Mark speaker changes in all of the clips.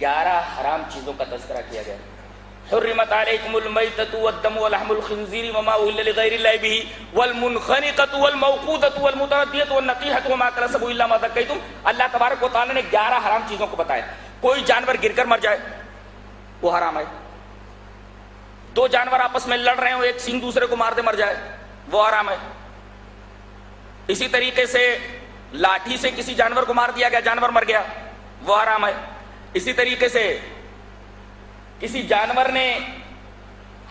Speaker 1: 11 حرام چیزوں کا تذکرہ کیا گیا. حرمت علیکم المیتۃ والدم ولحم الخنزیر وما اہل لغیر اللہ بہ والمنخنقۃ والموقوذۃ والمتردیۃ والنطیحۃ وما اکل السبع الا ما ذکیتم. اللہ تبارک و تعالی نے 11 حرام چیزوں کو بتایا. کوئی جانور گر کر مر جائے وہ حرام ہے. 2 جانور آپس میں لڑ رہے ہوں، ایک سینگ دوسرے کو مار دے مر جائے وہ حرام ہے. اسی طریقے سے لاٹھی سے کسی جانور کو مار دیا گیا، جانور مر گیا، وہ حرام ہے. اسی طریقے سے کسی جانور نے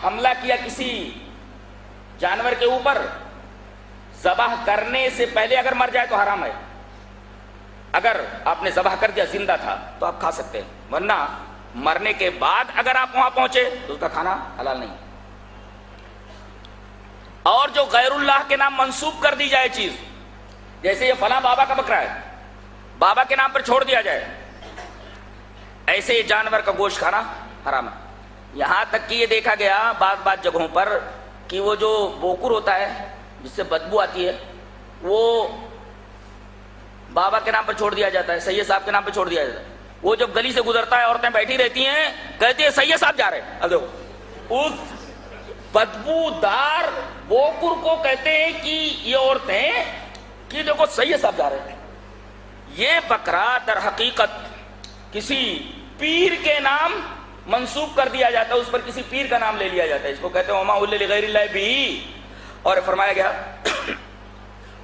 Speaker 1: حملہ کیا کسی جانور کے اوپر، ذبح کرنے سے پہلے اگر مر جائے تو حرام ہے. اگر آپ نے ذبح کر دیا زندہ تھا تو آپ کھا سکتے ہیں، ورنہ مرنے کے بعد اگر آپ وہاں پہنچے تو اس کا کھانا حلال نہیں. اور جو غیر اللہ کے نام منسوب کر دی جائے چیز، جیسے یہ فلاں بابا کا بکرا ہے، بابا کے نام پر چھوڑ دیا جائے، ایسے یہ جانور کا گوشت کھانا حرام ہے. یہاں تک کہ یہ دیکھا گیا بعض جگہوں پر کہ وہ جو بوکر ہوتا ہے جس سے بدبو آتی ہے وہ بابا کے نام پر چھوڑ دیا جاتا ہے، سید صاحب کے نام پہ چھوڑ دیا جاتا ہے. وہ جب گلی سے گزرتا ہے عورتیں بیٹھی رہتی ہیں، کہتی ہیں سید صاحب جا رہے ہیں. اب دیکھو اس بدبودار بوکر کو کہتے ہیں کہ یہ عورتیں کہ دیکھو سید صاحب جا رہے ہیں. یہ بکرا در حقیقت کسی پیر کے نام منسوب کر دیا جاتا ہے، اس پر کسی پیر کا نام لے لیا جاتا ہے. اس کو کہتے ہیں وما اہل لغیر اللہ بہ. اور فرمایا گیا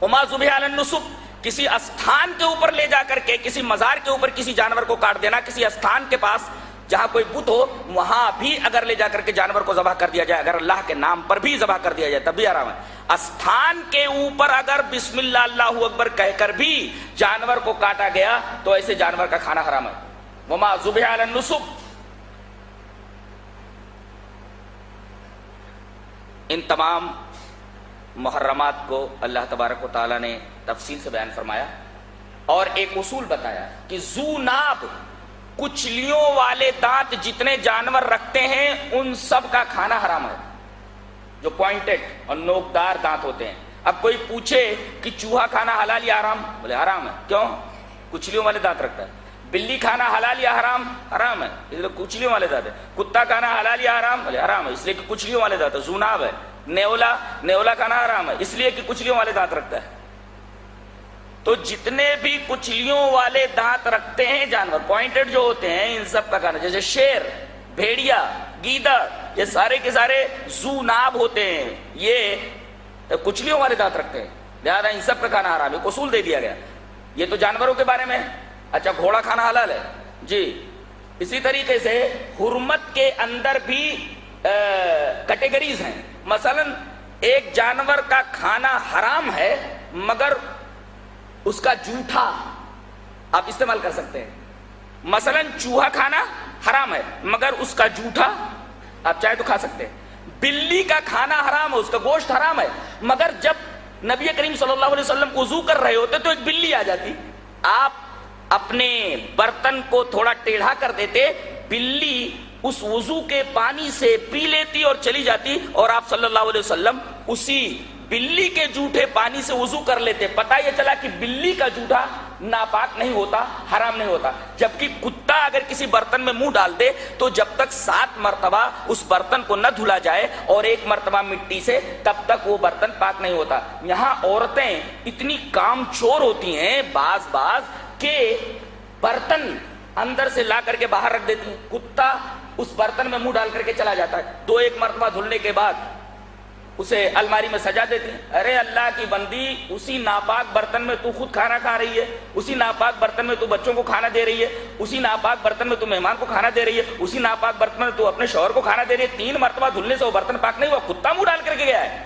Speaker 1: وما ذبح علی النصب، کسی استھان کے اوپر لے جا کر کے، کسی مزار کے اوپر کسی جانور کو کاٹ دینا، کسی استھان کے پاس جہاں کوئی بت ہو وہاں بھی اگر لے جا کر کے جانور کو ذبح کر دیا جائے، اگر اللہ کے نام پر بھی ذبح کر دیا جائے تب بھی حرام ہے. استھان کے اوپر اگر بسم اللہ اللہ اکبر کہہ کر بھی جانور کو کاٹا گیا تو ایسے جانور کا کھانا حرام ہے. وما ذبح علی النصب. ان تمام محرمات کو اللہ تبارک و تعالی نے تفصیل سے بیان فرمایا اور ایک اصول بتایا کہ ذو ناب، کچلیوں والے دانت جتنے جانور رکھتے ہیں ان سب کا کھانا حرام ہے. جو پوائنٹڈ اور نوکدار دانت ہوتے ہیں. اب کوئی پوچھے کہ چوہا کھانا حلال یا حرام، بولے حرام ہے. کیوں؟ کچلیوں والے دانت رکھتا ہے. بلی کھانا حلال یا حرام؟ حرام ہے، اس لیے کچلیوں والے دانت ہے. کتا کھانا حلال یا حرام؟ بولے حرام ہے، اس لیے کہ کچلیوں والے دانت ہے، ذو ناب ہے. نیولا کھانا حرام ہے، اس لیے کہ کچلیوں والے دانت رکھتا ہے. تو جتنے بھی کچلیوں والے دانت رکھتے ہیں جانور، پوائنٹڈ جو ہوتے ہیں، ان سب کا کھانا، جیسے شیر، بھیڑیا، گیدڑ، یہ سارے کے سارے ذو ناب ہوتے ہیں، یہ کچلیوں والے دانت رکھتے ہیں، لہٰذا ان سب کا کھانا حرام ہے. اصول دے دیا گیا. یہ تو جانوروں کے بارے میں. اچھا گھوڑا کھانا حلال ہے جی. اسی طریقے سے حرمت کے اندر بھی کیٹیگریز ہیں. مثلا ایک جانور کا کھانا حرام ہے مگر اس کا جوٹھا آپ استعمال کر سکتے ہیں. مثلا چوہا کھانا حرام ہے مگر اس کا جوٹھا آپ چاہے تو کھا سکتے ہیں. بلی کا کھانا حرام ہے، اس کا گوشت حرام ہے، مگر جب نبی کریم صلی اللہ علیہ وسلم وضو کر رہے ہوتے تو ایک بلی آ جاتی، آپ اپنے برتن کو تھوڑا ٹیڑھا کر دیتے، بلی اس وضو کے پانی سے پی لیتی اور چلی جاتی، اور آپ صلی اللہ علیہ وسلم اسی بلی کے جوٹے پانی سے وضو کر لیتے. پتہ یہ چلا کہ بلی کا جوٹا ناپاک نہیں ہوتا، حرام نہیں ہوتا. جبکہ کتا اگر کسی برتن میں منہ ڈال دے تو جب تک 7 مرتبہ اس برتن کو نہ دھلا جائے اور 1 مرتبہ مٹی سے، تب تک وہ برتن پاک نہیں ہوتا. یہاں عورتیں اتنی کام چور ہوتی ہیں بعض کہ برتن اندر سے لا کر کے باہر رکھ دیتی ہیں. کتا اس برتن میں منہ ڈال کر کے چلا جاتا ہے، 2-1 مرتبہ دھلنے کے بعد اسے الماری میں سجا دیتی ہیں. ارے اللہ کی بندی، اسی ناپاک برتن میں تو خود کھانا کھا رہی ہے، اسی ناپاک برتن میں تو بچوں کو کھانا دے رہی ہے، اسی ناپاک برتن میں تو مہمان کو کھانا دے رہی ہے، اسی ناپاک برتن میں تو اپنے شوہر کو کھانا دے رہی ہے. 3 مرتبہ دھلنے سے وہ برتن پاک نہیں ہوا، کتا منہ ڈال کر کے گیا ہے.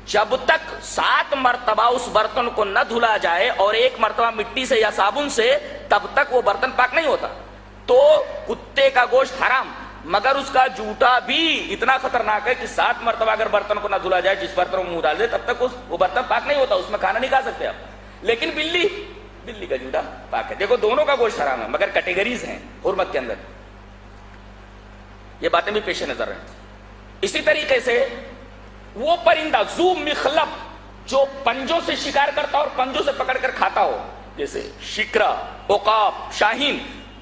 Speaker 1: جب تک 7 مرتبہ اس برتن کو نہ دھلا جائے اور 1 مرتبہ مٹی سے یا صابن سے، تب تک وہ برتن پاک نہیں ہوتا. تو کتے کا گوشت حرام، مگر اس کا جوٹا بھی اتنا خطرناک ہے کہ 7 مرتبہ اگر برتن کو نہ دھلا جائے، جس برتن کو منہ ڈال دے، تب تک وہ برتن پاک نہیں ہوتا، اس میں کھانا نہیں کھا سکتے آپ. لیکن بلی کا جوٹا پاک ہے. دیکھو دونوں کا گوشت حرام ہے مگر کیٹیگریز ہیں حرمت کے اندر. یہ باتیں بھی پیش نظر ہیں. اسی طریقے سے وہ پرندہ ذو مخلب جو پنجوں سے شکار کرتا اور پنجوں سے پکڑ کر کھاتا ہو، جیسے شکرا، عقاب، شاہین،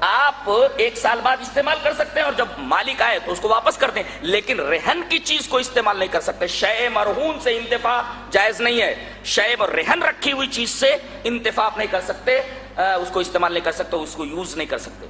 Speaker 1: آپ 1 سال بعد استعمال کر سکتے ہیں اور جب مالک آئے تو اس کو واپس کر دیں، لیکن رہن کی چیز کو استعمال نہیں کر سکتے۔ شے مرہون سے انتفاع جائز نہیں ہے، شے رہن رکھی ہوئی چیز سے انتفاع نہیں کر سکتے، اس کو استعمال نہیں کر سکتے، اس کو یوز نہیں کر سکتے۔